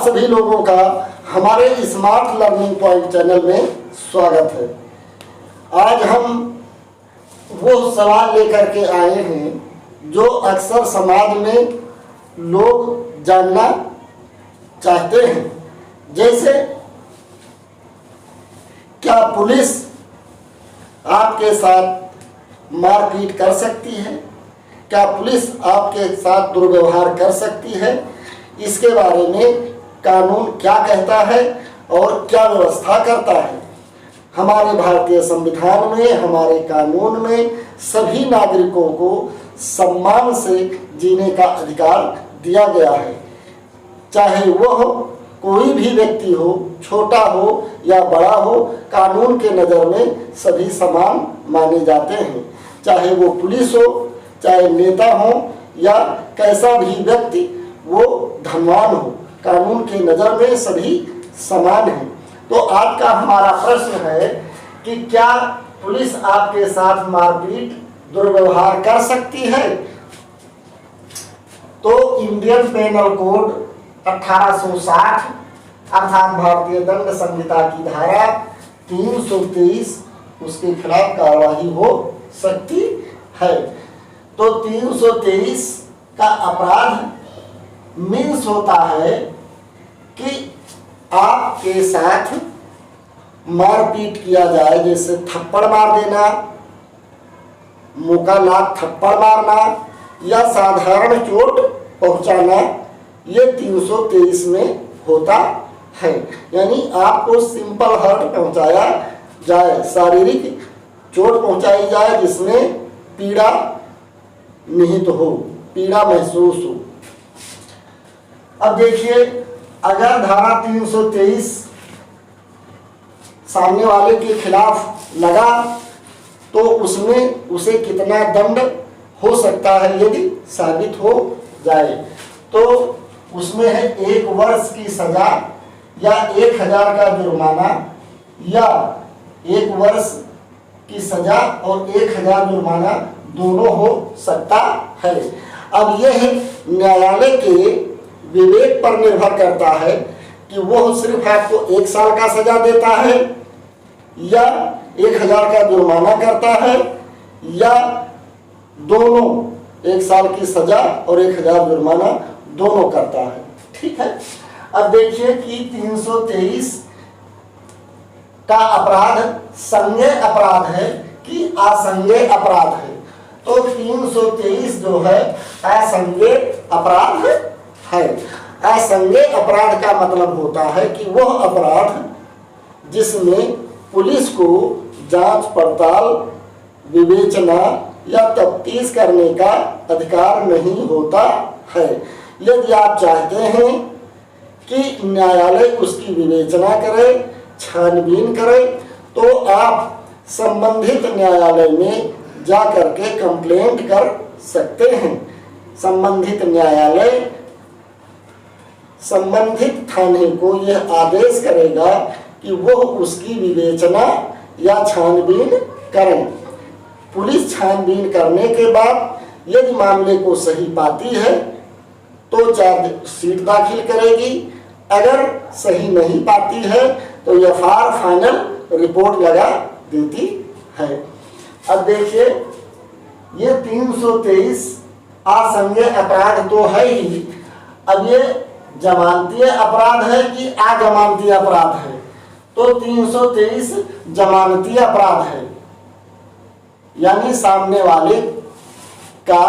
सभी लोगों का हमारे स्मार्ट लर्निंग पॉइंट चैनल में स्वागत है। आज हम वो सवाल लेकर के आए हैं जो अक्सर समाज में लोग जानना चाहते हैं। जैसे, क्या पुलिस आपके साथ मारपीट कर सकती है? क्या पुलिस आपके साथ दुर्व्यवहार कर सकती है? इसके बारे में कानून क्या कहता है और क्या व्यवस्था करता है? हमारे भारतीय संविधान में, हमारे कानून में सभी नागरिकों को सम्मान से जीने का अधिकार दिया गया है। चाहे वह कोई भी व्यक्ति हो, छोटा हो या बड़ा हो, कानून के नज़र में सभी समान माने जाते हैं। चाहे वो पुलिस हो, चाहे नेता हो या कैसा भी व्यक्ति, वो धनवान हो, कानून के नज़र में सभी समान हैं। तो आज का हमारा प्रश्न है कि क्या पुलिस आपके साथ मारपीट, दुर्व्यवहार कर सकती है? तो इंडियन पेनल कोड 1860 अर्थात भारतीय दंड संहिता की धारा 323 उसके खिलाफ कार्रवाई हो सकती है। तो 323 का अपराध मीन्स होता है कि आपके साथ मारपीट किया जाए, जैसे थप्पड़ मार देना, मुका लात थप्पड़ मारना या साधारण चोट पहुंचाना, ये 323 में होता है। यानी आपको सिंपल हर्ट पहुंचाया जाए, शारीरिक चोट पहुंचाई जाए जिसमें पीड़ा निहित हो, पीड़ा महसूस हो। अब देखिए, अगर धारा 323 सामने वाले के खिलाफ लगा तो उसमें उसे कितना दंड हो सकता है यदि साबित हो जाए? तो उसमें है 1 वर्ष की सजा या 1000 का जुर्माना, या 1 वर्ष की सजा और 1000 जुर्माना दोनों हो सकता है। अब यह न्यायालय के विवेक पर निर्भर करता है कि वह सिर्फ आपको 1 साल का सजा देता है या 1000 का जुर्माना करता है, या दोनों 1 साल की सजा और 1000 जुर्माना दोनों करता है। ठीक है। अब देखिए कि 323 का अपराध संज्ञेय अपराध है कि असंज्ञेय अपराध है। तो 323 जो है असंज्ञेय अपराध है। असंज्ञेय अपराध का मतलब होता है कि वह अपराध जिसमें पुलिस को जांच पड़ताल, विवेचना या तफ्तीश करने का अधिकार नहीं होता है। यदि आप चाहते हैं कि न्यायालय उसकी विवेचना करे, छानबीन करे, तो आप संबंधित न्यायालय में जा करके कंप्लेंट कर सकते हैं। संबंधित न्यायालय संबंधित थाने को यह आदेश करेगा कि वह उसकी विवेचना या छानबीन करें। पुलिस छानबीन करने के बाद यदि मामले को सही पाती है तो चार्जशीट दाखिल करेगी। अगर सही नहीं पाती है तो एफआईआर फाइनल रिपोर्ट लगा देती है। अब देखिए, ये 323 असंज्ञेय अपराध तो है ही। अब ये जमानतीय अपराध है कि अजमानतीय अपराध है? तो 323 जमानतीय अपराध है, यानी सामने वाले का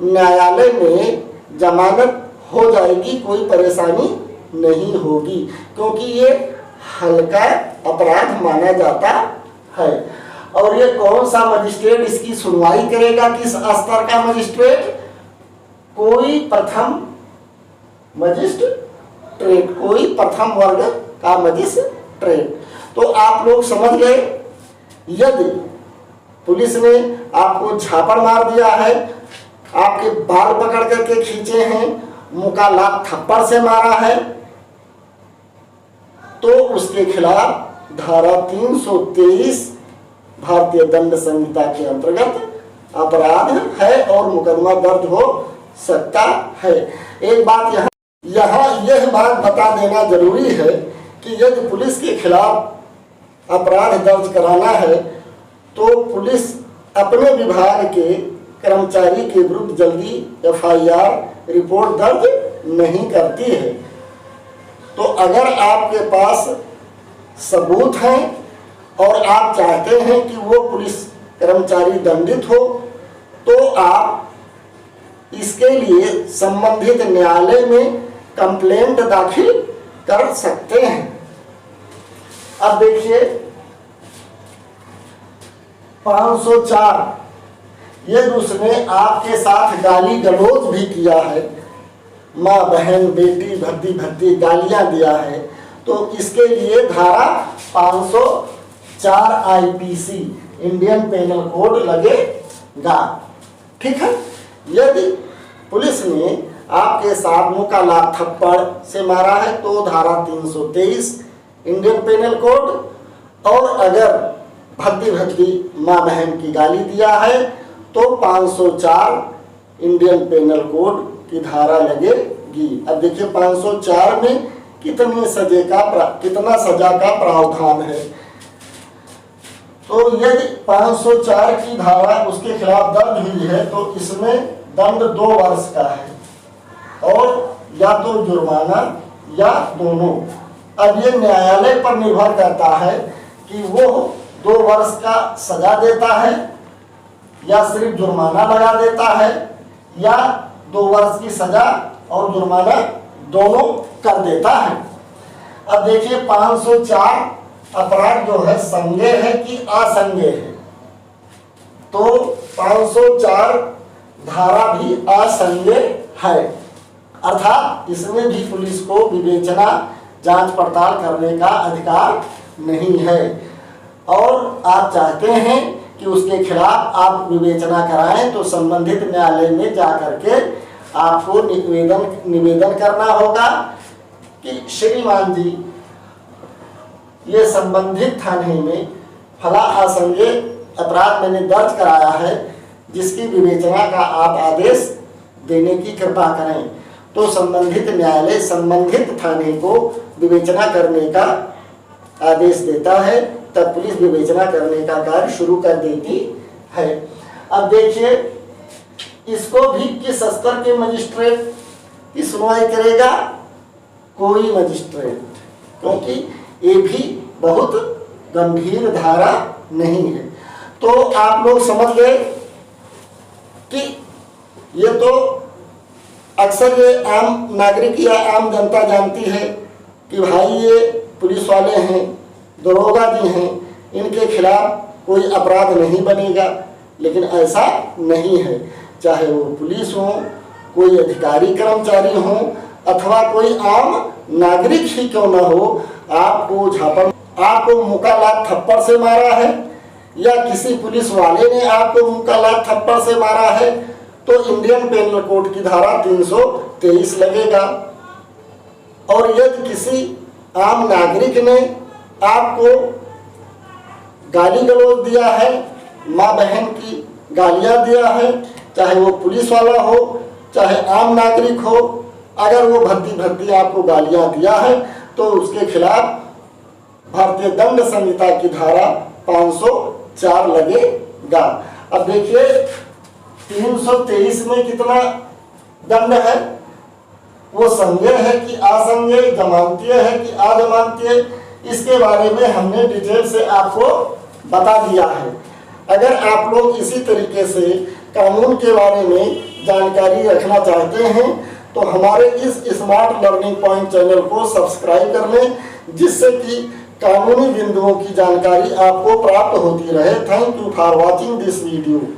न्यायालय में जमानत हो जाएगी, कोई परेशानी नहीं होगी, क्योंकि ये हल्का अपराध माना जाता है। और ये कौन सा मजिस्ट्रेट इसकी सुनवाई करेगा? किस स्तर का मजिस्ट्रेट? कोई प्रथम मजिस्ट्रेट, कोई प्रथम वर्ग का मजिस्ट्रेट। तो आप लोग समझ गए, यदि पुलिस ने आपको झापड़ मार दिया है, आपके बाल पकड़ करके खींचे हैं, मुका लात थप्पड़ से मारा है, तो उसके खिलाफ धारा 323 भारतीय दंड संहिता के अंतर्गत अपराध है और मुकदमा दर्ज हो सकता है। एक बात यहाँ यह यह बात बता देना जरूरी है कि यदि पुलिस के खिलाफ अपराध दर्ज कराना है तो पुलिस अपने विभाग के कर्मचारी के विरुद्ध जल्दी FIR रिपोर्ट दर्ज नहीं करती है। तो अगर आपके पास सबूत हैं और आप चाहते हैं कि वो पुलिस कर्मचारी दंडित हो तो आप इसके लिए संबंधित न्यायालय में कंप्लेंट दाखिल कर सकते हैं। अब देखिए 504, यदि उसने आपके साथ गाली गलौज भी किया है, माँ बहन बेटी भद्दी गालियां दिया है, तो इसके लिए धारा 504 IPC इंडियन पेनल कोड लगेगा। ठीक है। यदि पुलिस ने आपके साथ मुक्का लात थप्पड़ से मारा है तो धारा 323 इंडियन पेनल कोड, और अगर भद्दी माँ बहन की गाली दिया है तो 504 इंडियन पेनल कोड की धारा लगेगी। अब देखिए 504 में कितनी कितना सजा का प्रावधान है। तो यदि 504 की धारा उसके खिलाफ दर्ज हुई है तो इसमें दंड 2 वर्ष का है और या तो जुर्माना या दोनों। अब ये न्यायालय पर निर्भर करता है कि वो 2 वर्ष का सजा देता है या सिर्फ जुर्माना लगा देता है या 2 वर्ष की सजा और जुर्माना दोनों कर देता है। अब देखिए 504 अपराध जो है संज्ञेय है कि असंज्ञेय है, तो 504 धारा भी असंज्ञेय है, अर्थात इसमें भी पुलिस को विवेचना जांच पड़ताल करने का अधिकार नहीं है। और आप चाहते हैं कि उसके खिलाफ आप विवेचना कराएं तो संबंधित न्यायालय में जाकर के आपको निवेदन करना होगा कि श्रीमान जी, ये संबंधित थाने में फला असंज्ञेय अपराध मैंने दर्ज कराया है जिसकी विवेचना का आप आदेश देने की कृपा करें। तो संबंधित न्यायालय संबंधित थाने को विवेचना करने का आदेश देता है, तब पुलिस विवेचना करने का कार्य शुरू कर देती है। अब देखिए इसको भी किस स्तर के मजिस्ट्रेट की सुनवाई करेगा? कोई मजिस्ट्रेट, क्योंकि ये भी बहुत गंभीर धारा नहीं है। तो आप लोग समझ गए कि ये तो अक्सर ये आम नागरिक या आम जनता जानती है कि भाई ये पुलिस वाले हैं, दरोगा जी हैं, इनके खिलाफ कोई अपराध नहीं बनेगा, लेकिन ऐसा नहीं है। चाहे वो पुलिस हो, कोई अधिकारी कर्मचारी हो अथवा कोई आम नागरिक ही क्यों ना हो, आपको मुक्का लात थप्पड़ से मारा है या किसी पुलिस वाले ने आपको मुक्का लात थप्पड़ से मारा है तो इंडियन पेनल कोड की धारा 323 लगेगा। और यदि किसी आम नागरिक ने आपको गाली गलौज दिया है, माँ बहन की गालियां दिया है, चाहे वो पुलिस वाला हो चाहे आम नागरिक हो, अगर वो भद्दी आपको गालियां दिया है तो उसके खिलाफ भारतीय दंड संहिता की धारा 504 लगेगा। अब देखिए 323 में कितना दंड है, वो संज्ञेय है कि असंज्ञेय, जमानतीय है कि अजमानतीय, इसके बारे में हमने डिटेल से आपको बता दिया है। अगर आप लोग इसी तरीके से कानून के बारे में जानकारी रखना चाहते हैं तो हमारे इस स्मार्ट लर्निंग पॉइंट चैनल को सब्सक्राइब कर लें, जिससे कि कानूनी बिंदुओं की जानकारी आपको प्राप्त होती रहे। Thank you for watching this video.